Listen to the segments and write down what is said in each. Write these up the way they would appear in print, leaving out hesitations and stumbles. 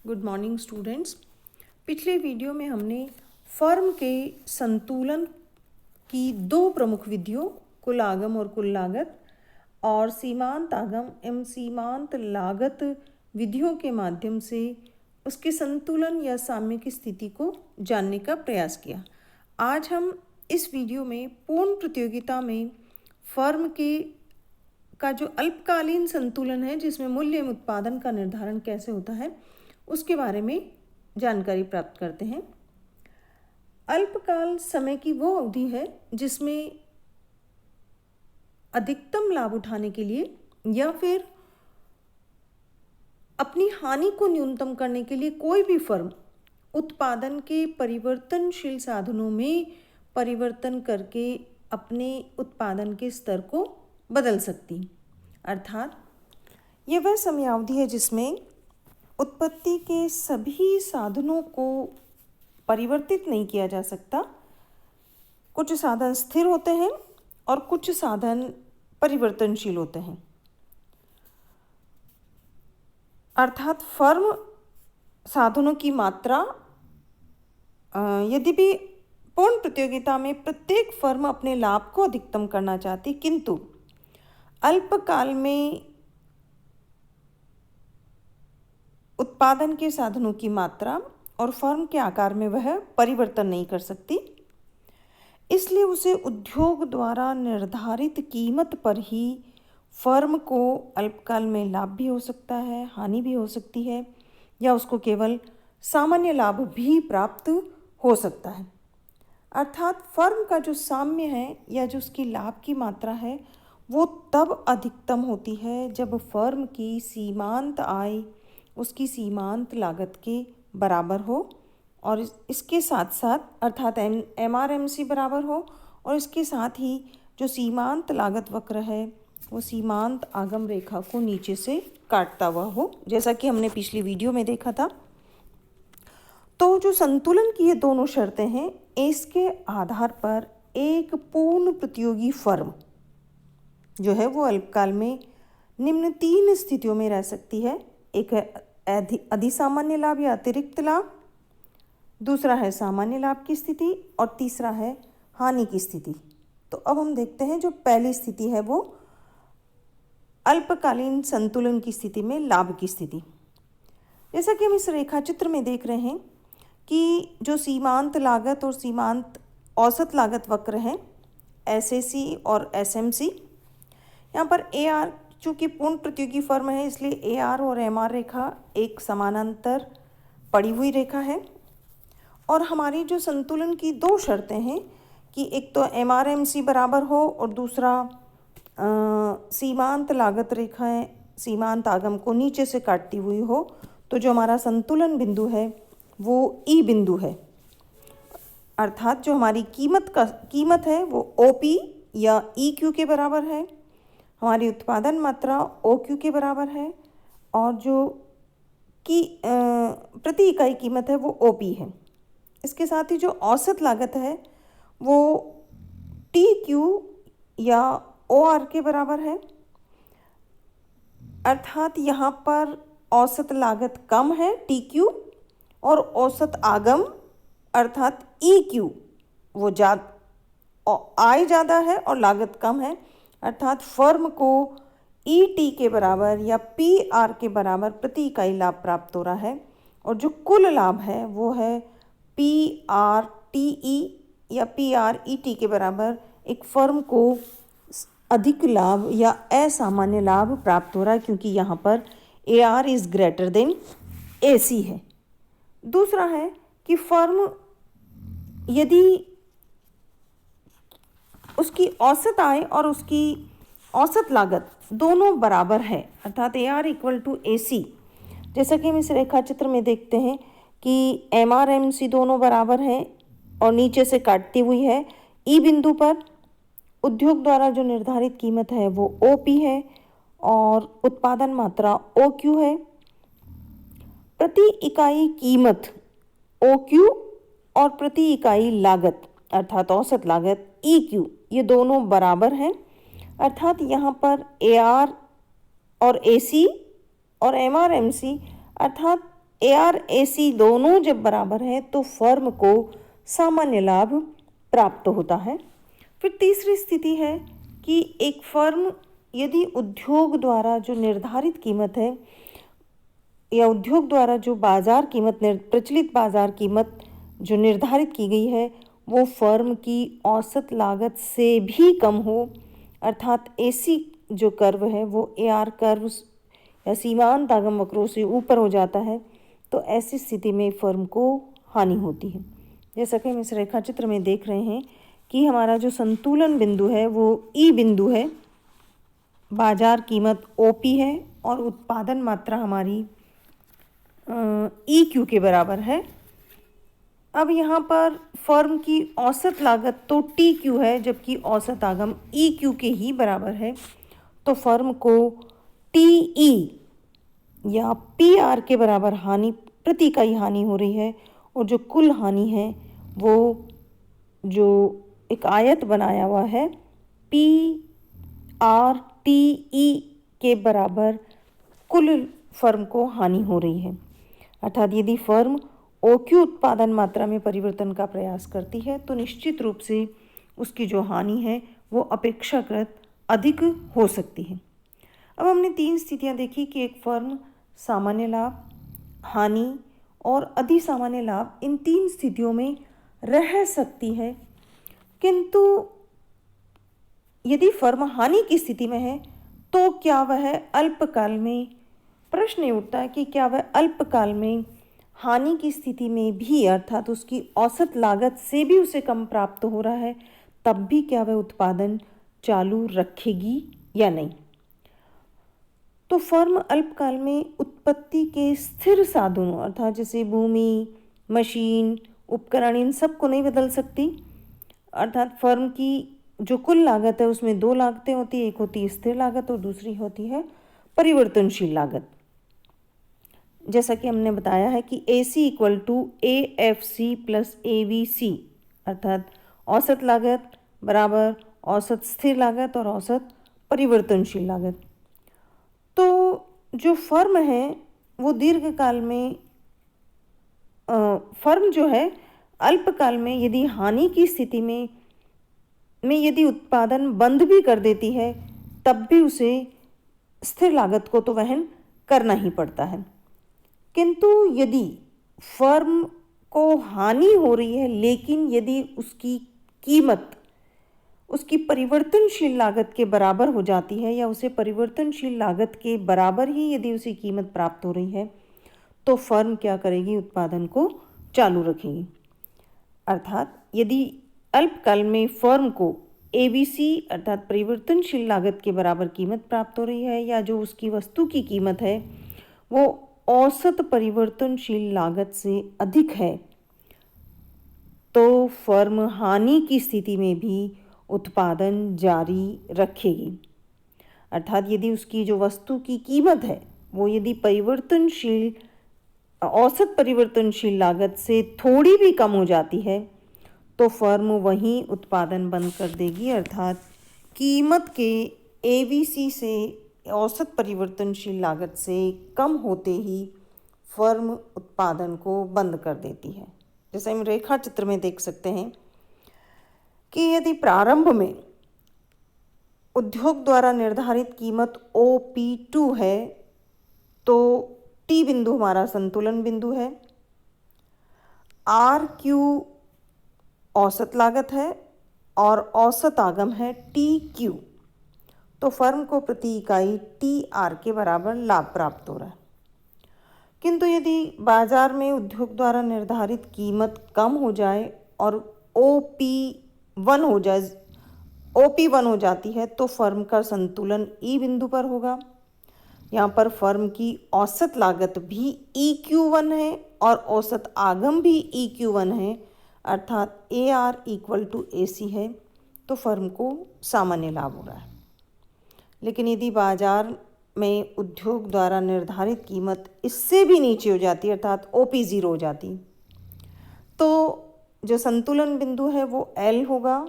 Good morning students. पिछले video में हमने फर्म के संतुलन की दो प्रमुख विधियों कुल आगम और कुल लागत और सीमांत आगम एवं सीमांत लागत विधियों के माध्यम से उसके संतुलन या साम्य की स्थिति को जानने का प्रयास किया। आज हम इस वीडियो में पूर्ण प्रतियोगिता में फर्म का जो अल्पकालीन संतुलन है, जिसमें मूल्य एवं उत्पादन का निर्धारण कैसे होता है, उसके बारे में जानकारी प्राप्त करते हैं। अल्पकाल समय की वो अवधि है जिसमें अधिकतम लाभ उठाने के लिए या फिर अपनी हानि को न्यूनतम करने के लिए कोई भी फर्म उत्पादन के परिवर्तनशील साधनों में परिवर्तन करके अपने उत्पादन के स्तर को बदल सकती। अर्थात यह वह समयावधि है जिसमें उत्पत्ति के सभी साधनों को परिवर्तित नहीं किया जा सकता। कुछ साधन स्थिर होते हैं और कुछ साधन परिवर्तनशील होते हैं। अर्थात फर्म साधनों की मात्रा, यदि भी पूर्ण प्रतियोगिता में प्रत्येक फर्म अपने लाभ को अधिकतम करना चाहती, किंतु अल्पकाल में उत्पादन के साधनों की मात्रा और फर्म के आकार में वह परिवर्तन नहीं कर सकती, इसलिए उसे उद्योग द्वारा निर्धारित कीमत पर ही फर्म को अल्पकाल में लाभ भी हो सकता है, हानि भी हो सकती है, या उसको केवल सामान्य लाभ भी प्राप्त हो सकता है। अर्थात फर्म का जो साम्य है या जो उसकी लाभ की मात्रा है वो तब अधिकतम होती है जब फर्म की सीमांत आय उसकी सीमांत लागत के बराबर हो और इसके साथ साथ अर्थात MRMC बराबर हो, और इसके साथ ही जो सीमांत लागत वक्र है वो सीमांत आगम रेखा को नीचे से काटता हुआ हो, जैसा कि हमने पिछली वीडियो में देखा था। तो जो संतुलन की ये दोनों शर्तें हैं, इसके आधार पर एक पूर्ण प्रतियोगी फर्म जो है वो अल्पकाल में निम्न तीन स्थितियों में रह सकती है। एक है अधिसामान्य लाभ या अतिरिक्त लाभ, दूसरा है सामान्य लाभ की स्थिति, और तीसरा है हानि की स्थिति। तो अब हम देखते हैं जो पहली स्थिति है वो अल्पकालीन संतुलन की स्थिति में लाभ की स्थिति। जैसा कि हम इस रेखा चित्र में देख रहे हैं कि जो सीमांत लागत और सीमांत औसत लागत वक्र हैं, SAC और SMC, यहाँ पर AR चूँकि पूर्ण प्रतियोगी फर्म है इसलिए AR और MR रेखा एक समानांतर पड़ी हुई रेखा है। और हमारी जो संतुलन की दो शर्तें हैं कि एक तो MRMC बराबर हो और दूसरा सीमांत लागत रेखाएं सीमांत आगम को नीचे से काटती हुई हो, तो जो हमारा संतुलन बिंदु है वो E बिंदु है। अर्थात जो हमारी कीमत है वो OP या EQ के बराबर है, हमारी उत्पादन मात्रा OQ के बराबर है, और जो प्रति इकाई कीमत है वो OP है। इसके साथ ही जो औसत लागत है वो TQ या OR के बराबर है। अर्थात यहाँ पर औसत लागत कम है TQ, और औसत आगम अर्थात EQ वो आय ज़्यादा है और लागत कम है। अर्थात फर्म को ET के बराबर या PR के बराबर प्रति इकाई लाभ प्राप्त हो रहा है, और जो कुल लाभ है वो है PRTE या PRET के बराबर एक फर्म को अधिक लाभ या असामान्य लाभ प्राप्त हो रहा है, क्योंकि यहाँ पर AR is greater than AC है। दूसरा है कि फर्म यदि उसकी औसत आय और उसकी औसत लागत दोनों बराबर है, अर्थात AR इक्वल टू AC, जैसा कि हम इस रेखा चित्र में देखते हैं कि MRMC दोनों बराबर हैं और नीचे से काटती हुई है। E बिंदु पर उद्योग द्वारा जो निर्धारित कीमत है वो OP है और उत्पादन मात्रा OQ है। प्रति इकाई कीमत OQ और प्रति इकाई लागत अर्थात औसत लागत EQ, ये दोनों बराबर हैं। अर्थात यहाँ पर AR और AC और MRMC अर्थात AR AC दोनों जब बराबर है तो फर्म को सामान्य लाभ प्राप्त होता है। फिर तीसरी स्थिति है कि एक फर्म यदि उद्योग द्वारा जो निर्धारित कीमत है या उद्योग द्वारा जो बाजार कीमत प्रचलित बाजार कीमत जो निर्धारित की गई है वो फर्म की औसत लागत से भी कम हो, अर्थात AC जो कर्व है वो AR कर्व या सीमांत आगम वक्रों से ऊपर हो जाता है, तो ऐसी स्थिति में फर्म को हानि होती है। जैसा कि हम इस रेखा चित्र में देख रहे हैं कि हमारा जो संतुलन बिंदु है वो E बिंदु है, बाजार कीमत OP है और उत्पादन मात्रा हमारी EQ के बराबर है। अब यहाँ पर फर्म की औसत लागत तो TQ है जबकि औसत आगम EQ के ही बराबर है, तो फर्म को TE या PR के बराबर हानि प्रति इकाई हानि हो रही है और जो कुल हानि है वो जो एक आयत बनाया हुआ है PRTE के बराबर कुल फर्म को हानि हो रही है। अर्थात यदि फर्म OQ उत्पादन मात्रा में परिवर्तन का प्रयास करती है तो निश्चित रूप से उसकी जो हानि है वो अपेक्षाकृत अधिक हो सकती है। अब हमने 3 स्थितियां देखी कि एक फर्म सामान्य लाभ, हानि और अधिसामान्य लाभ, इन 3 स्थितियों में रह सकती है, किंतु यदि फर्म हानि की स्थिति में है तो क्या वह अल्पकाल में, प्रश्न उठता है कि क्या वह अल्पकाल में हानि की स्थिति में भी, अर्थात उसकी औसत लागत से भी उसे कम प्राप्त हो रहा है, तब भी क्या वह उत्पादन चालू रखेगी या नहीं। तो फर्म अल्पकाल में उत्पत्ति के स्थिर साधनों अर्थात जैसे भूमि, मशीन, उपकरण, इन सब को नहीं बदल सकती। अर्थात फर्म की जो कुल लागत है उसमें 2 लागतें होती है, एक होती है स्थिर लागत और दूसरी होती है परिवर्तनशील लागत। जैसा कि हमने बताया है कि AC equal to AFC plus AVC, अर्थात औसत लागत बराबर औसत स्थिर लागत और औसत परिवर्तनशील लागत। तो जो फर्म है वो दीर्घकाल में फर्म जो है अल्पकाल में यदि हानि की स्थिति में यदि उत्पादन बंद भी कर देती है तब भी उसे स्थिर लागत को तो वहन करना ही पड़ता है। किंतु यदि फर्म को हानि हो रही है लेकिन यदि उसकी कीमत उसकी परिवर्तनशील लागत के बराबर हो जाती है या उसे परिवर्तनशील लागत के बराबर ही यदि उसे कीमत प्राप्त हो रही है तो फर्म क्या करेगी, उत्पादन को चालू रखेगी। अर्थात यदि अल्पकाल में फर्म को ABC अर्थात परिवर्तनशील लागत के बराबर कीमत प्राप्त हो रही है या जो उसकी वस्तु की कीमत है वो औसत परिवर्तनशील लागत से अधिक है, तो फर्म हानि की स्थिति में भी उत्पादन जारी रखेगी। अर्थात यदि उसकी जो वस्तु की कीमत है वो यदि औसत परिवर्तनशील लागत से थोड़ी भी कम हो जाती है तो फर्म वहीं उत्पादन बंद कर देगी। अर्थात कीमत के ABC से औसत परिवर्तनशील लागत से कम होते ही फर्म उत्पादन को बंद कर देती है। जैसे हम रेखा चित्र में देख सकते हैं कि यदि प्रारंभ में उद्योग द्वारा निर्धारित कीमत OP2 है तो T बिंदु हमारा संतुलन बिंदु है, RQ औसत लागत है और औसत आगम है TQ, तो फर्म को प्रति इकाई TR के बराबर लाभ प्राप्त हो रहा है। किंतु यदि बाजार में उद्योग द्वारा निर्धारित कीमत कम हो जाए और OP1 हो जाती है तो फर्म का संतुलन E बिंदु पर होगा। यहाँ पर फर्म की औसत लागत भी EQ1 है और औसत आगम भी EQ1 है, अर्थात AR इक्वल टू AC है, तो फर्म को सामान्य लाभ हो रहा है। लेकिन यदि बाजार में उद्योग द्वारा निर्धारित कीमत इससे भी नीचे हो जाती है अर्थात OP0 हो जाती, तो जो संतुलन बिंदु है वो L होगा,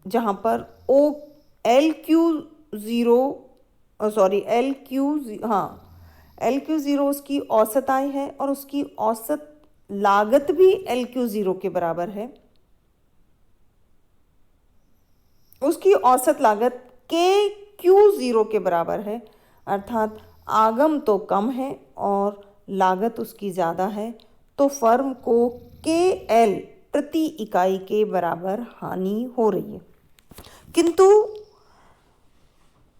जहाँ पर LQ LQ0 उसकी औसत आय है और उसकी औसत लागत भी LQ0 के बराबर है। उसकी औसत लागत KQ0 के बराबर है, अर्थात आगम तो कम है और लागत उसकी ज़्यादा है, तो फर्म को KL प्रति इकाई के बराबर हानि हो रही है। किंतु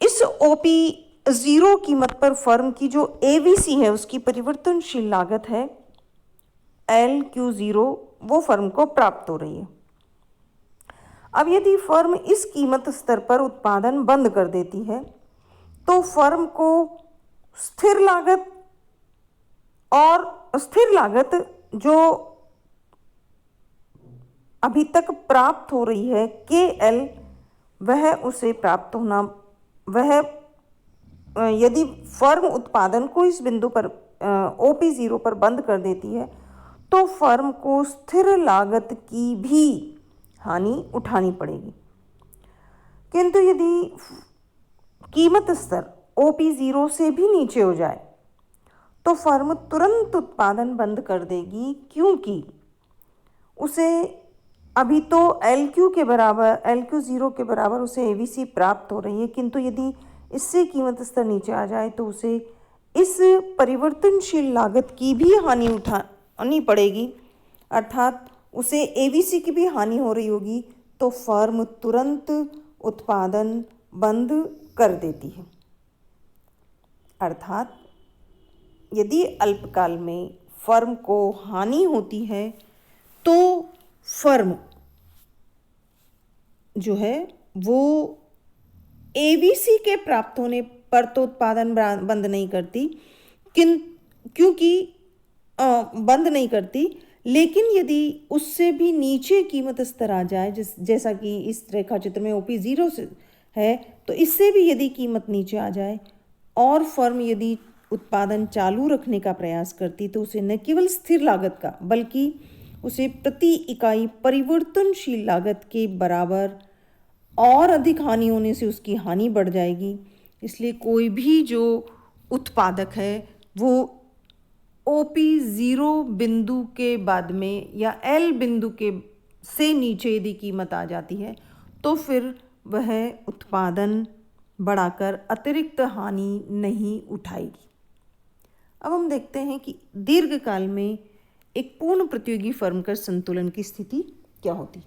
इस OP0 कीमत पर फर्म की जो ABC है उसकी परिवर्तनशील लागत है LQ0, वो फर्म को प्राप्त हो रही है। अब यदि फर्म इस कीमत स्तर पर उत्पादन बंद कर देती है तो फर्म को स्थिर लागत जो अभी तक प्राप्त हो रही है KL, वह उसे प्राप्त होना यदि फर्म उत्पादन को इस बिंदु पर OP0 पर बंद कर देती है तो फर्म को स्थिर लागत की भी हानि उठानी पड़ेगी। किंतु यदि कीमत स्तर OP0 से भी नीचे हो जाए तो फर्म तुरंत उत्पादन बंद कर देगी, क्योंकि उसे अभी तो LQ0 के बराबर उसे ABC प्राप्त हो रही है, किंतु यदि इससे कीमत स्तर नीचे आ जाए तो उसे इस परिवर्तनशील लागत की भी हानि उठानी पड़ेगी, अर्थात उसे ABC की भी हानि हो रही होगी, तो फर्म तुरंत उत्पादन बंद कर देती है। अर्थात यदि अल्पकाल में फर्म को हानि होती है तो फर्म जो है वो ABC के प्राप्त होने पर तो उत्पादन बंद नहीं करती, क्योंकि बंद नहीं करती, लेकिन यदि उससे भी नीचे कीमत स्तर आ जाए, जैसा कि इस रेखा चित्र में OP0 से है, तो इससे भी यदि कीमत नीचे आ जाए और फर्म यदि उत्पादन चालू रखने का प्रयास करती तो उसे न केवल स्थिर लागत का बल्कि उसे प्रति इकाई परिवर्तनशील लागत के बराबर और अधिक हानि होने से उसकी हानि बढ़ जाएगी। इसलिए कोई भी जो उत्पादक है वो OP0 बिंदु के बाद में या L बिंदु के से नीचे यदि कीमत आ जाती है तो फिर वह उत्पादन बढ़ाकर अतिरिक्त हानि नहीं उठाएगी। अब हम देखते हैं कि दीर्घकाल में एक पूर्ण प्रतियोगी फर्म का संतुलन की स्थिति क्या होती।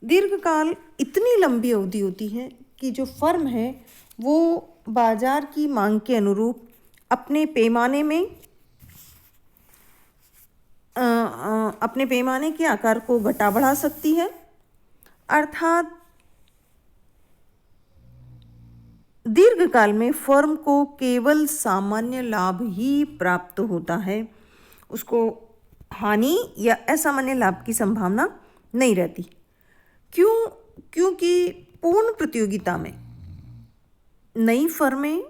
दीर्घकाल इतनी लंबी अवधि होती है कि जो फर्म है वो बाजार की मांग के अनुरूप अपने पैमाने के आकार को घटा बढ़ा सकती है, अर्थात दीर्घकाल में फर्म को केवल सामान्य लाभ ही प्राप्त होता है, उसको हानि या असामान्य लाभ की संभावना नहीं रहती। क्योंकि पूर्ण प्रतियोगिता में नई फर्में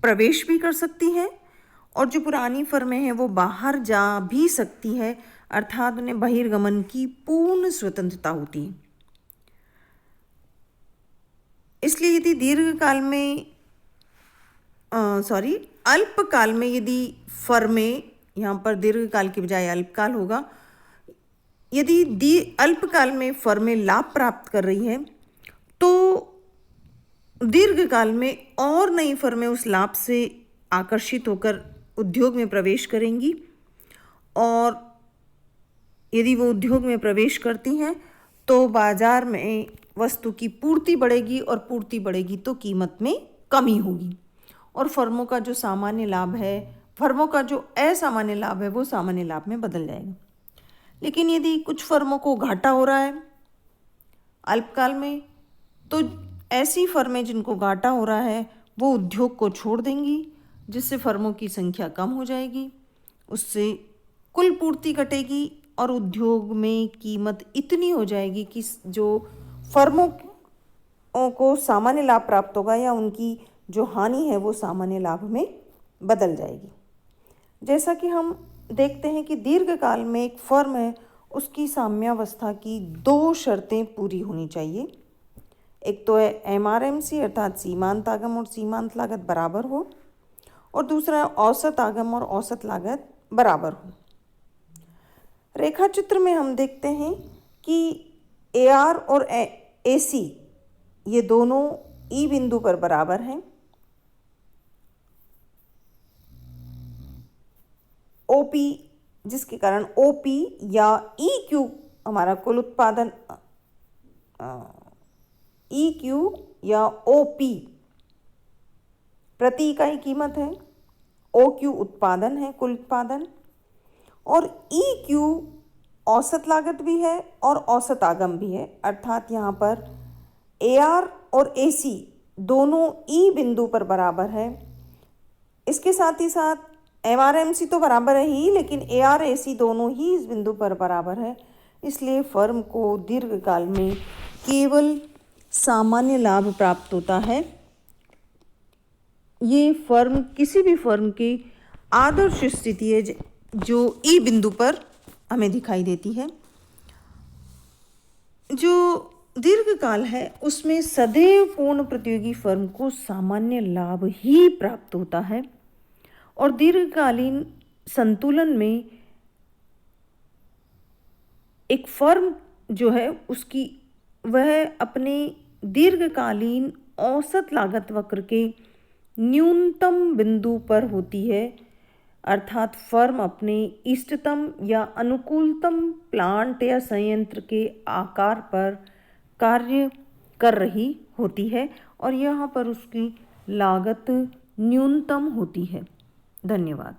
प्रवेश भी कर सकती हैं और जो पुरानी फर्में हैं वो बाहर जा भी सकती है, अर्थात उन्हें बहिर्गमन की पूर्ण स्वतंत्रता होती है। इसलिए यदि अल्पकाल में यदि फर्में, यहाँ पर दीर्घकाल की बजाय अल्पकाल होगा, यदि अल्पकाल में फर्में लाभ प्राप्त कर रही हैं तो दीर्घकाल में और नई फर्में उस लाभ से आकर्षित होकर उद्योग में प्रवेश करेंगी, और यदि वो उद्योग में प्रवेश करती हैं तो बाजार में वस्तु की पूर्ति बढ़ेगी, और पूर्ति बढ़ेगी तो कीमत में कमी होगी, और फर्मों का जो असामान्य लाभ है वो सामान्य लाभ में बदल जाएगा। लेकिन यदि कुछ फर्मों को घाटा हो रहा है अल्पकाल में, तो ऐसी फर्में जिनको घाटा हो रहा है वो उद्योग को छोड़ देंगी, जिससे फर्मों की संख्या कम हो जाएगी, उससे कुल पूर्ति घटेगी और उद्योग में कीमत इतनी हो जाएगी कि जो फर्मों को सामान्य लाभ प्राप्त होगा या उनकी जो हानि है वो सामान्य लाभ में बदल जाएगी। जैसा कि हम देखते हैं कि दीर्घकाल में एक फर्म है उसकी साम्यावस्था की 2 शर्तें पूरी होनी चाहिए। एक तो है MRMC अर्थात सीमांत आगम और सीमांत लागत बराबर हो, और दूसरा है औसत आगम और औसत लागत बराबर हो। रेखा चित्र में हम देखते हैं कि AR और AC ये दोनों E बिंदु पर बराबर हैं। OP जिसके कारण OP या EQ हमारा कुल उत्पादन EQ या OP प्रति इकाई कीमत है, OQ उत्पादन है, कुल उत्पादन, और EQ औसत लागत भी है और औसत आगम भी है। अर्थात यहाँ पर AR और AC दोनों E बिंदु पर बराबर है। इसके साथ ही साथ MRMC तो बराबर है ही, लेकिन AR AC दोनों ही इस बिंदु पर बराबर है। इसलिए फर्म को दीर्घकाल में केवल सामान्य लाभ प्राप्त होता है। ये फर्म किसी भी फर्म की आदर्श स्थिति है जो E बिंदु पर हमें दिखाई देती है। जो दीर्घकाल है उसमें सदैव पूर्ण प्रतियोगी फर्म को सामान्य लाभ ही प्राप्त होता है, और दीर्घकालीन संतुलन में एक फर्म जो है उसकी वह अपने दीर्घकालीन औसत लागत वक्र के न्यूनतम बिंदु पर होती है। अर्थात फर्म अपने इष्टतम या अनुकूलतम प्लांट या संयंत्र के आकार पर कार्य कर रही होती है, और यहाँ पर उसकी लागत न्यूनतम होती है। धन्यवाद।